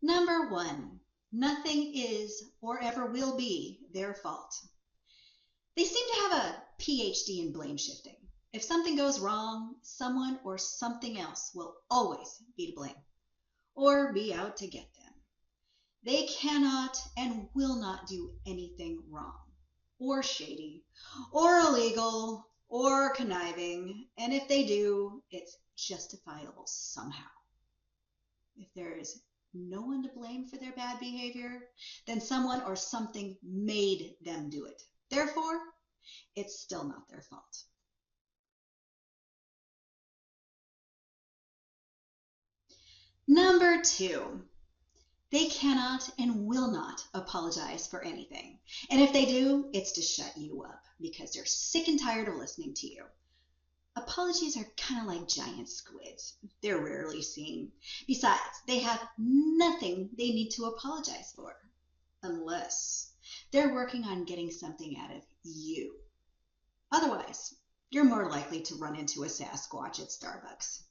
Number one, nothing is or ever will be their fault. They seem to have a PhD in blame shifting. If something goes wrong, someone or something else will always be to blame or be out to get them. They cannot and will not do anything wrong or shady or illegal or conniving, and if they do, it's justifiable somehow. If there is no one to blame for their bad behavior, then someone or something made them do it. Therefore, it's still not their fault. Number two, they cannot and will not apologize for anything. And if they do, it's to shut you up because they're sick and tired of listening to you. Apologies are kind of like giant squids. They're rarely seen. Besides, they have nothing they need to apologize for, unless they're working on getting something out of you. Otherwise, you're more likely to run into a Sasquatch at Starbucks.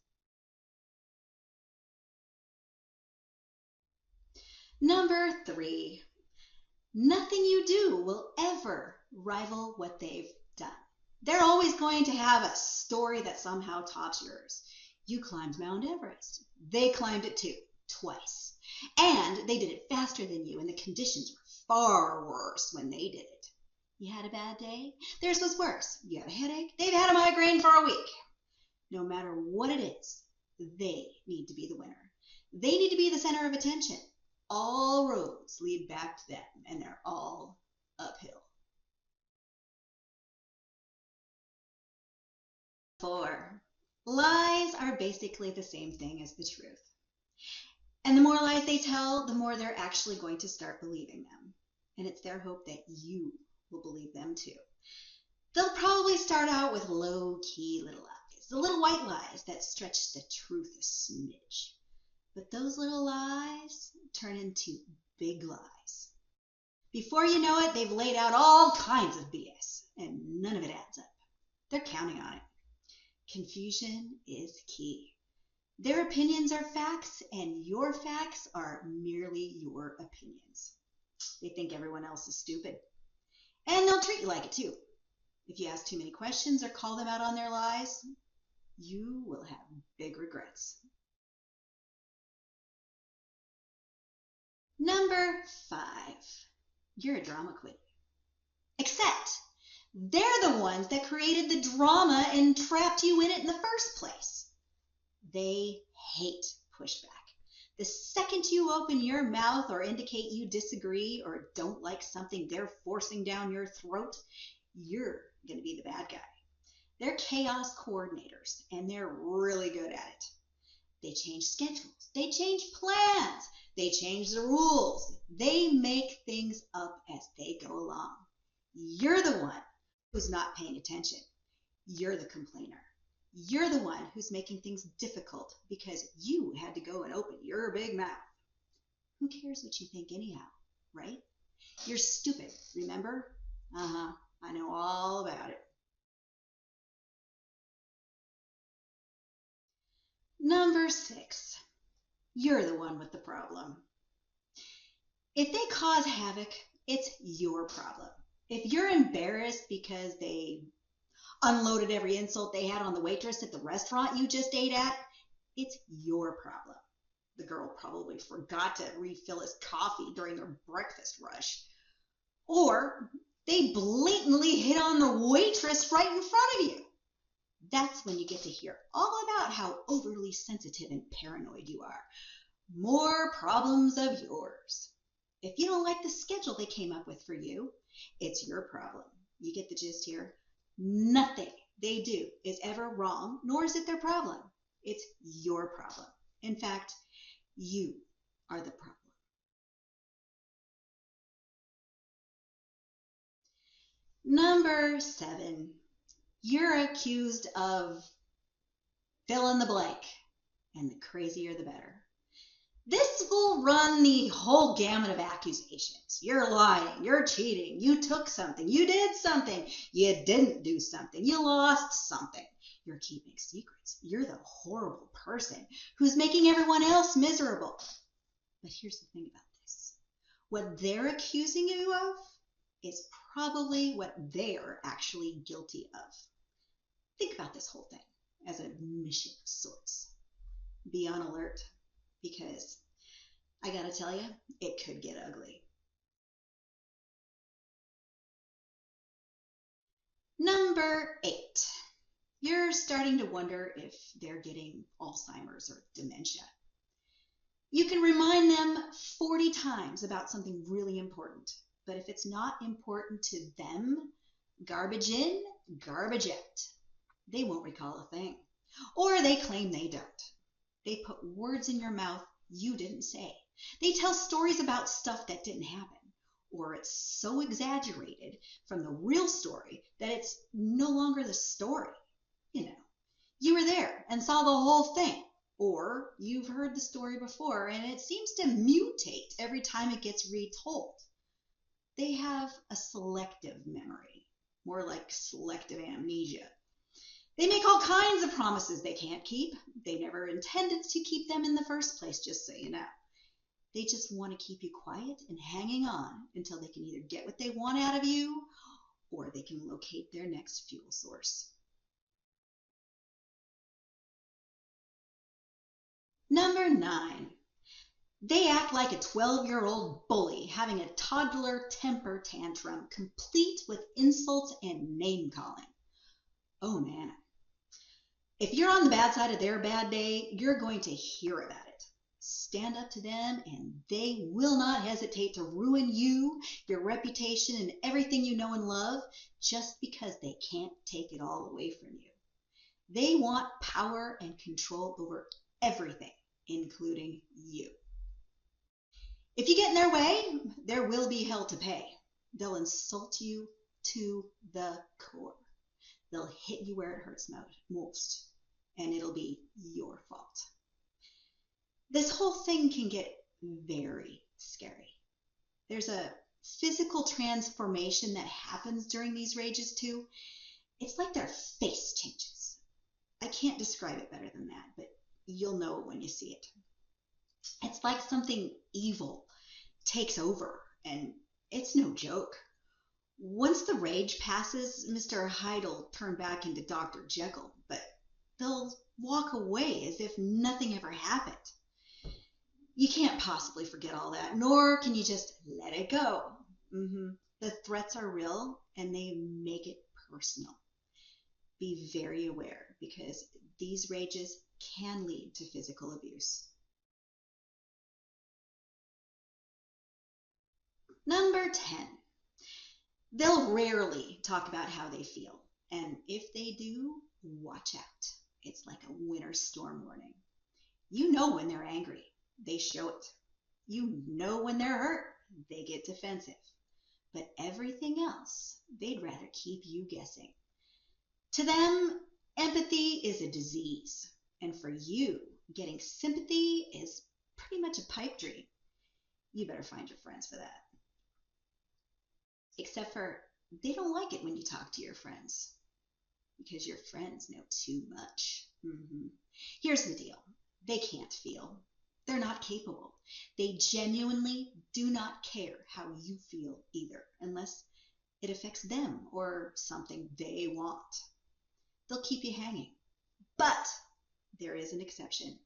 Number three, nothing you do will ever rival what they've done. They're always going to have a story that somehow tops yours. You climbed Mount Everest. They climbed it too, twice. And they did it faster than you, and the conditions were far worse when they did it. You had a bad day? Theirs was worse. You had a headache? They've had a migraine for a week. No matter what it is, they need to be the winner. They need to be the center of attention. All roads lead back to them, and they're all uphill. Four, lies are basically the same thing as the truth. And the more lies they tell, the more they're actually going to start believing them. And it's their hope that you will believe them too. They'll probably start out with low-key little lies, the little white lies that stretch the truth a smidge. But those little lies turn into big lies. Before you know it, they've laid out all kinds of BS, and none of it adds up. They're counting on it. Confusion is key. Their opinions are facts, and your facts are merely your opinions. They think everyone else is stupid. And they'll treat you like it too. If you ask too many questions or call them out on their lies, you will have big regrets. Number five, you're a drama queen. Except they're the ones that created the drama and trapped you in it in the first place. They hate pushback. The second you open your mouth or indicate you disagree or don't like something they're forcing down your throat, you're going to be the bad guy. They're chaos coordinators, and they're really good at it. They change schedules. They change plans. They change the rules. They make things up as they go along. You're the one who's not paying attention. You're the complainer. You're the one who's making things difficult because you had to go and open your big mouth. Who cares what you think anyhow, right? You're stupid, remember? I know all about it. Number six, you're the one with the problem. If they cause havoc, it's your problem. If you're embarrassed because they unloaded every insult they had on the waitress at the restaurant you just ate at, it's your problem. The girl probably forgot to refill his coffee during their breakfast rush. Or they blatantly hit on the waitress right in front of you. That's when you get to hear all about how overly sensitive and paranoid you are. More problems of yours. If you don't like the schedule they came up with for you, it's your problem. You get the gist here? Nothing they do is ever wrong, nor is it their problem. It's your problem. In fact, you are the problem. Number seven, you're accused of fill in the blank, and the crazier the better. This will run the whole gamut of accusations. You're lying, you're cheating, you took something, you did something, you didn't do something, you lost something. You're keeping secrets. You're the horrible person who's making everyone else miserable. But here's the thing about this. What they're accusing you of is probably what they're actually guilty of. Think about this whole thing as a mission of sorts. Be on alert, because I gotta tell you, it could get ugly. Number 8. You're starting to wonder if they're getting Alzheimer's or dementia. You can remind them 40 times about something really important, but if it's not important to them, garbage in, garbage out. They won't recall a thing. Or they claim they don't. They put words in your mouth you didn't say. They tell stories about stuff that didn't happen. Or it's so exaggerated from the real story that it's no longer the story. You were there and saw the whole thing. Or you've heard the story before and it seems to mutate every time it gets retold. They have a selective memory, more like selective amnesia. They make all kinds of promises they can't keep. They never intended to keep them in the first place, just so you know. They just want to keep you quiet and hanging on until they can either get what they want out of you or they can locate their next fuel source. Number 9. They act like a 12-year-old bully having a toddler temper tantrum, complete with insults and name-calling. Oh man. If you're on the bad side of their bad day, you're going to hear about it. Stand up to them and they will not hesitate to ruin you, your reputation, and everything you know and love just because they can't take it all away from you. They want power and control over everything, including you. If you get in their way, there will be hell to pay. They'll insult you to the core. They'll hit you where it hurts most, and it'll be your fault. This whole thing can get very scary. There's a physical transformation that happens during these rages too. It's like their face changes. I can't describe it better than that, but you'll know it when you see it. It's like something evil takes over, and it's no joke. Once the rage passes, Mr. Hyde will turn back into Dr. Jekyll, but they'll walk away as if nothing ever happened. You can't possibly forget all that, nor can you just let it go. The threats are real, and they make it personal. Be very aware, because these rages can lead to physical abuse. Number 10. They'll rarely talk about how they feel, and if they do, watch out. It's like a winter storm warning. You know when they're angry. They show it. You know when they're hurt. They get defensive. But everything else, they'd rather keep you guessing. To them, empathy is a disease, and for you, getting sympathy is pretty much a pipe dream. You better find your friends for that. Except for they don't like it when you talk to your friends, because your friends know too much. Here's the deal. They can't feel. They're not capable. They genuinely do not care how you feel either, unless it affects them or something they want. They'll keep you hanging. But there is an exception.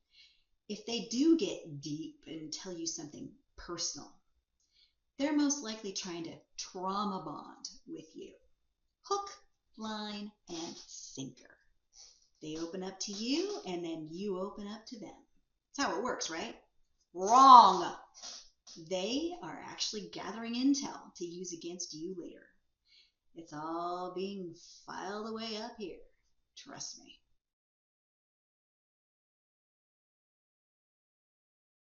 If they do get deep and tell you something personal, they're most likely trying to trauma bond with you. Hook, line, and sinker. They open up to you, and then you open up to them. That's how it works, right? Wrong! They are actually gathering intel to use against you later. It's all being filed away up here. Trust me.